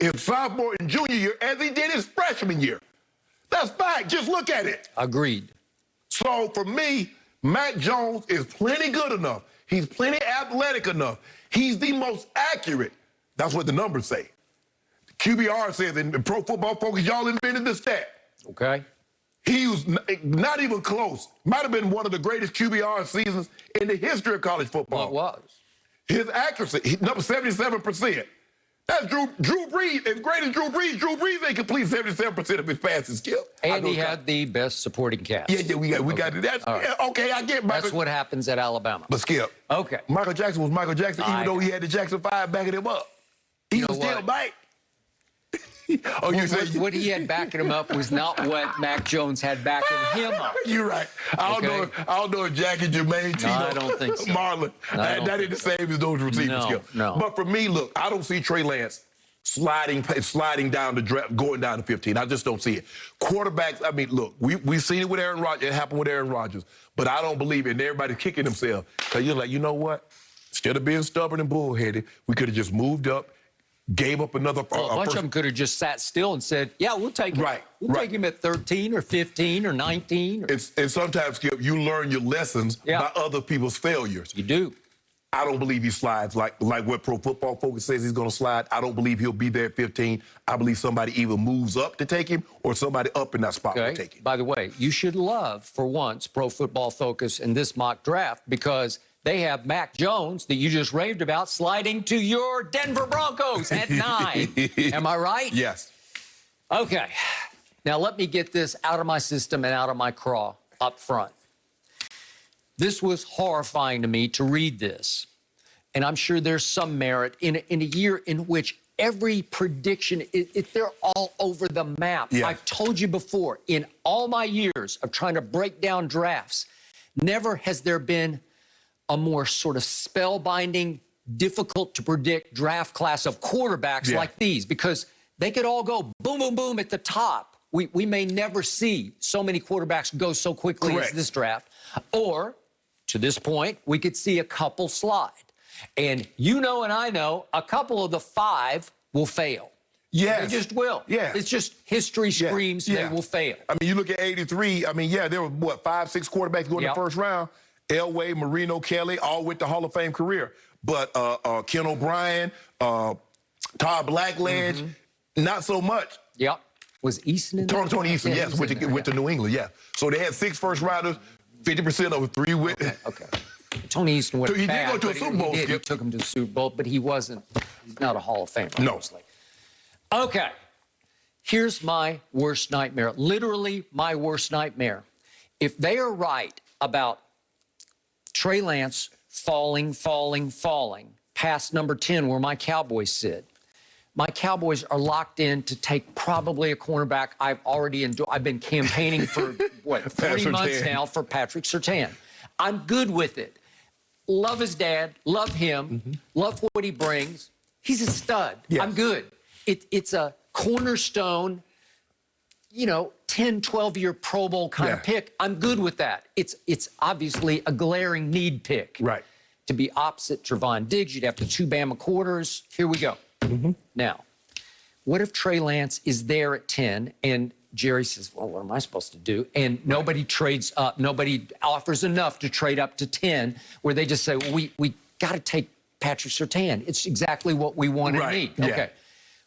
his sophomore and junior year as he did his freshman year. That's fact. Just look at it. Agreed. So for me, Mac Jones is plenty good enough. He's plenty athletic enough. He's the most accurate. That's what the numbers say. QBR says in Pro Football Focus, y'all invented the stat. Okay. He was not even close. Might have been one of the greatest QBR seasons in the history of college football. Well, it was. His accuracy, number 77%. That's Drew Brees. As great as Drew Brees ain't complete 77% of his passes, Skip. And he had the best supporting cast. Yeah, we got it. That's right. Okay, I get Michael. That's what happens at Alabama. But Skip. Okay. Michael Jackson was Michael Jackson, even though he had the Jackson 5 backing him up. He was still Mike. Oh, you say what he had backing him up was not what Mac Jones had backing him up. You're right. I don't know if Jackie, Jermaine, Tino, I don't think so. Marlon, that ain't the same as those receivers, Skip. No. But for me, look, I don't see Trey Lance sliding down the draft, going down to 15. I just don't see it. Quarterbacks, I mean, look, we've seen it with Aaron Rodgers. It happened with Aaron Rodgers. But I don't believe it. And everybody's kicking themselves. Because you're like, you know what? Instead of being stubborn and bullheaded, we could have just moved up, gave up another. Well, a bunch of them could have just sat still and said, yeah, we'll take him. Right. We'll take him at 13 or 15 or 19. And sometimes, Skip, you learn your lessons by other people's failures. You do. I don't believe he slides like what Pro Football Focus says he's going to slide. I don't believe he'll be there at 15. I believe somebody either moves up to take him or somebody up in that spot will take him. By the way, you should love, for once, Pro Football Focus in this mock draft because they have Mac Jones, that you just raved about, sliding to your Denver Broncos at 9. Am I right? Yes. Okay. Now let me get this out of my system and out of my craw up front. This was horrifying to me to read this, and I'm sure there's some merit in a year in which every prediction, they're all over the map. Yeah. I've told you before, in all my years of trying to break down drafts, never has there been a more sort of spellbinding, difficult to predict draft class of quarterbacks like these, because they could all go boom, boom, boom at the top. We may never see so many quarterbacks go so quickly as this draft. Or, to this point, we could see a couple slide. And you know and I know a couple of the 5 will fail. Yes. They just will. Yeah. It's just history screams they will fail. I mean, you look at 83, I mean, there were, what, 5, 6 quarterbacks going in the first round. Elway, Marino, Kelly, all went to Hall of Fame career. But Ken O'Brien, Todd Blackledge, not so much. Yep. Was Easton in there? Tony Easton, yes, went to New England, So they had 6 first rounders, 50% of 3 went. Okay. Tony Easton went He bad, did go to a Super Bowl. He took him to the Super Bowl, but he's not a Hall of Famer, obviously. No. Okay. Here's my worst nightmare, literally my worst nightmare. If they are right about Trey Lance falling past number 10 where my Cowboys sit, my Cowboys are locked in to take probably a cornerback I've been campaigning for, what, 3 months now for Patrick Surtain. I'm good with it. Love his dad, love him, love what he brings. He's a stud. Yes. I'm good. It's a cornerstone, 10, 12-year Pro Bowl kind of pick. I'm good with that. It's obviously a glaring need pick. Right. To be opposite Trevon Diggs, you'd have the 2 Bama quarters. Here we go. Now, what if Trey Lance is there at 10 and Jerry says, well, what am I supposed to do? And nobody trades up. Nobody offers enough to trade up to 10 where they just say, well, we got to take Patrick Surtain. It's exactly what we want and need. Okay.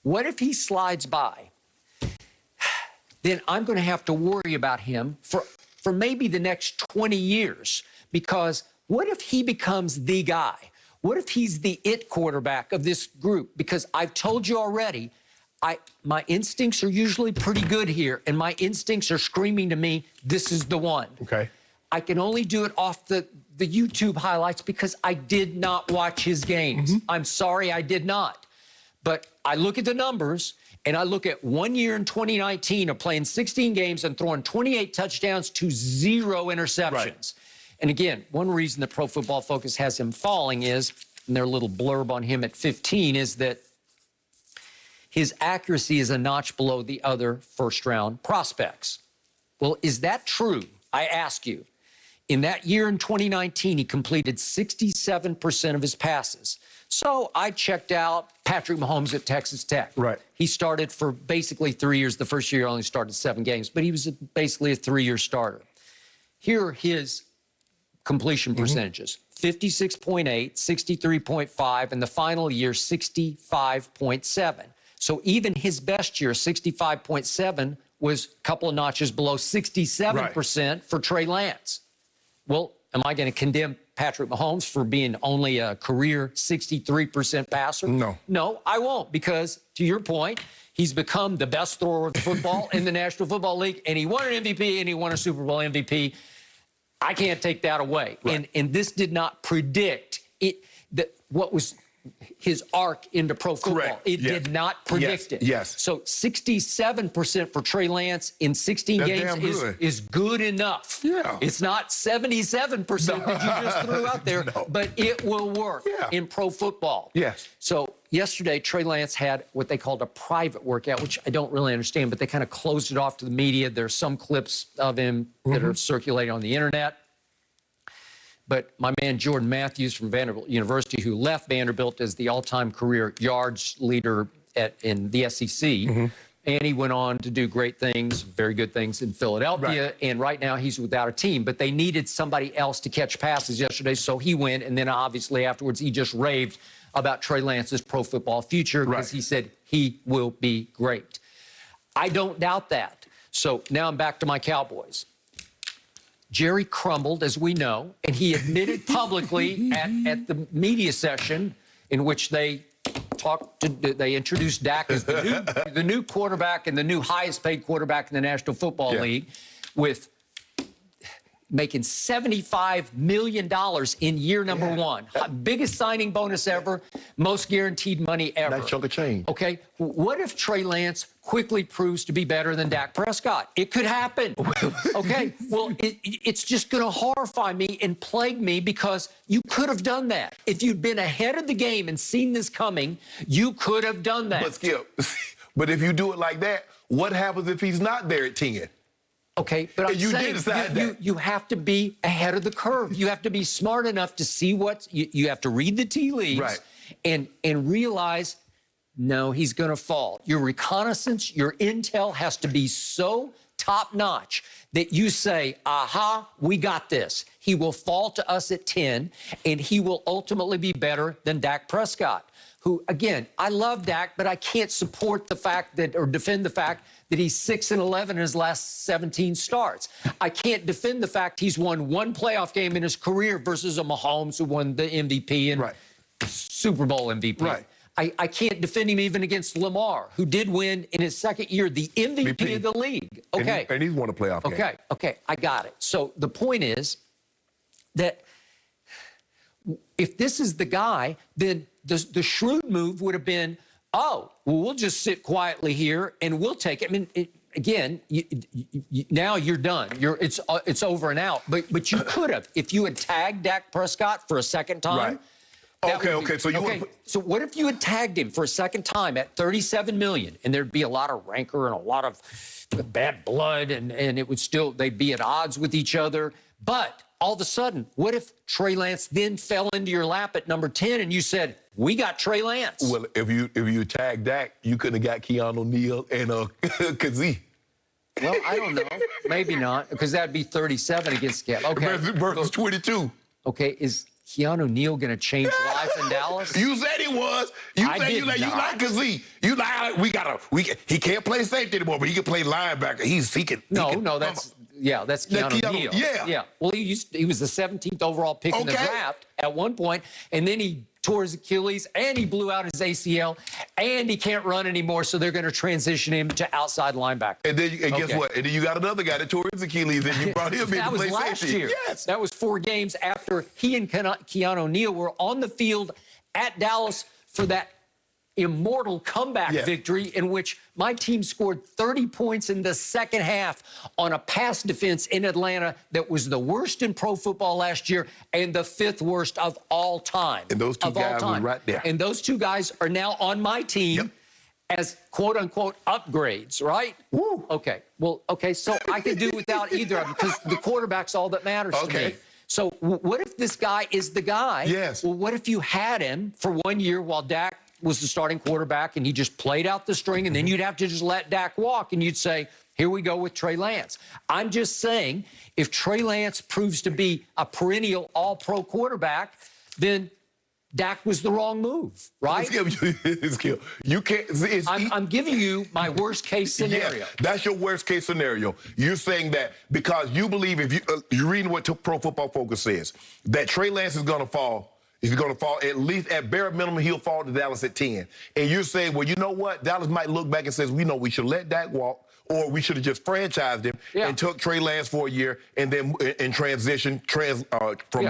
What if he slides by? Then I'm going to have to worry about him for maybe the next 20 years, because what if he becomes the guy? What if he's the it quarterback of this group? Because I've told you already, my instincts are usually pretty good here, and my instincts are screaming to me, this is the one. Okay. I can only do it off the YouTube highlights because I did not watch his games. I'm sorry, I did not. But I look at the numbers, and I look at 1 year in 2019 of playing 16 games and throwing 28 touchdowns to 0 interceptions. Right. And again, one reason that Pro Football Focus has him falling is, and their little blurb on him at 15, is that his accuracy is a notch below the other first-round prospects. Well, is that true? I ask you. In that year in 2019, he completed 67% of his passes. So I checked out Patrick Mahomes at Texas Tech. Right. He started for basically 3 years. The first year he only started 7 games, but he was basically a 3-year starter. Here are his completion percentages. 56.8, 63.5, and the final year, 65.7. So even his best year, 65.7, was a couple of notches below 67% for Trey Lance. Well, am I going to condemn Patrick Mahomes for being only a career 63% passer? No. No, I won't, because to your point, he's become the best thrower of football in the National Football League, and he won an MVP and he won a Super Bowl MVP. I can't take that away. Right. And this did not predict it, what was his arc into pro football. Correct. It Yes. did not predict it. Yes. So 67% for Trey Lance in 16 That's games damn good. is good enough. Yeah. It's not 77% that you just threw out there, No. but it will work in pro football. Yes. So yesterday, Trey Lance had what they called a private workout, which I don't really understand, but they kind of closed it off to the media. There's some clips of him that are circulating on the internet. But my man Jordan Matthews from Vanderbilt University, who left Vanderbilt as the all-time career yards leader in the SEC, and he went on to do great things, very good things in Philadelphia, and right now he's without a team. But they needed somebody else to catch passes yesterday, so he went, and then obviously afterwards he just raved about Trey Lance's pro football future because he said he will be great. I don't doubt that. So now I'm back to my Cowboys. Jerry crumbled, as we know, and he admitted publicly at the media session in which they introduced Dak as the new quarterback and the new highest paid quarterback in the National Football League, with making $75 million in year number one. Biggest signing bonus ever, most guaranteed money ever. Nice chunk of change. Okay, what if Trey Lance quickly proves to be better than Dak Prescott? It could happen. Okay, well, it's just going to horrify me and plague me because you could have done that. If you'd been ahead of the game and seen this coming, you could have done that. But Skip, but if you do it like that, what happens if he's not there at 10? Okay, but I'm You saying did decide that. you have to be ahead of the curve. You have to be smart enough to see what you have to read the tea leaves and realize, no, he's going to fall. Your reconnaissance, your intel has to be so top-notch that you say, aha, we got this. He will fall to us at 10, and he will ultimately be better than Dak Prescott, who, again, I love Dak, but I can't support the fact that, or defend the fact that he's 6-11 in his last 17 starts. I can't defend the fact he's won one playoff game in his career versus a Mahomes who won the MVP and Super Bowl MVP. Right. I can't defend him even against Lamar, who did win in his second year the MVP of the league. Okay. And he's won a playoff game. Okay, I got it. So the point is that if this is the guy, then the shrewd move would have been, oh, well, we'll just sit quietly here and we'll take it. I mean, again, now you're done. It's over and out. But you could have, if you had tagged Dak Prescott for a second time. Okay. So what if you had tagged him for a second time at $37 million, and there'd be a lot of rancor and a lot of bad blood, and it would still, they'd be at odds with each other. But all of a sudden, what if Trey Lance then fell into your lap at number 10 and you said, we got Trey Lance? Well, if you tagged Dak, you couldn't have got Keanu Neal and Kazee. Well, I don't know. Maybe not, because that'd be 37 against Cap. Okay. Versus 22. Okay, is Keanu Neal going to change life in Dallas? You said he was. You like Kazee. You like he can't play safety anymore, but he can play linebacker. That's Keanu Neal. Yeah. Well, he was the 17th overall pick in the draft at one point, and then he tore his Achilles, and he blew out his ACL, and he can't run anymore, so they're going to transition him to outside linebacker. And then guess what? And then you got another guy that tore his Achilles, and you brought him in to play safety. That was last year. Yes. That was 4 games after he and Keanu Neal were on the field at Dallas for that immortal comeback victory in which my team scored 30 points in the second half on a pass defense in Atlanta that was the worst in pro football last year and the 5th worst of all time. And those two guys were right there. And those two guys are now on my team as quote-unquote upgrades, right? Woo. Okay. Well, okay, so I could do without either of them because the quarterback's all that matters to me. So what if this guy is the guy? Yes. Well, what if you had him for 1 year while Dak was the starting quarterback and he just played out the string, and then you'd have to just let Dak walk and you'd say, here we go with Trey Lance. I'm just saying, if Trey Lance proves to be a perennial all-pro quarterback, then Dak was the wrong move, right? You can't. I'm giving you my worst-case scenario. Yeah, that's your worst-case scenario. You're saying that because you believe, if you're reading what Pro Football Focus says, that Trey Lance is going to fall. He's going to fall, at least at bare minimum, he'll fall to Dallas at 10. And you're saying, well, you know what? Dallas might look back and says, we know we should let Dak walk, or we should have just franchised him and took Trey Lance for a year and then transition from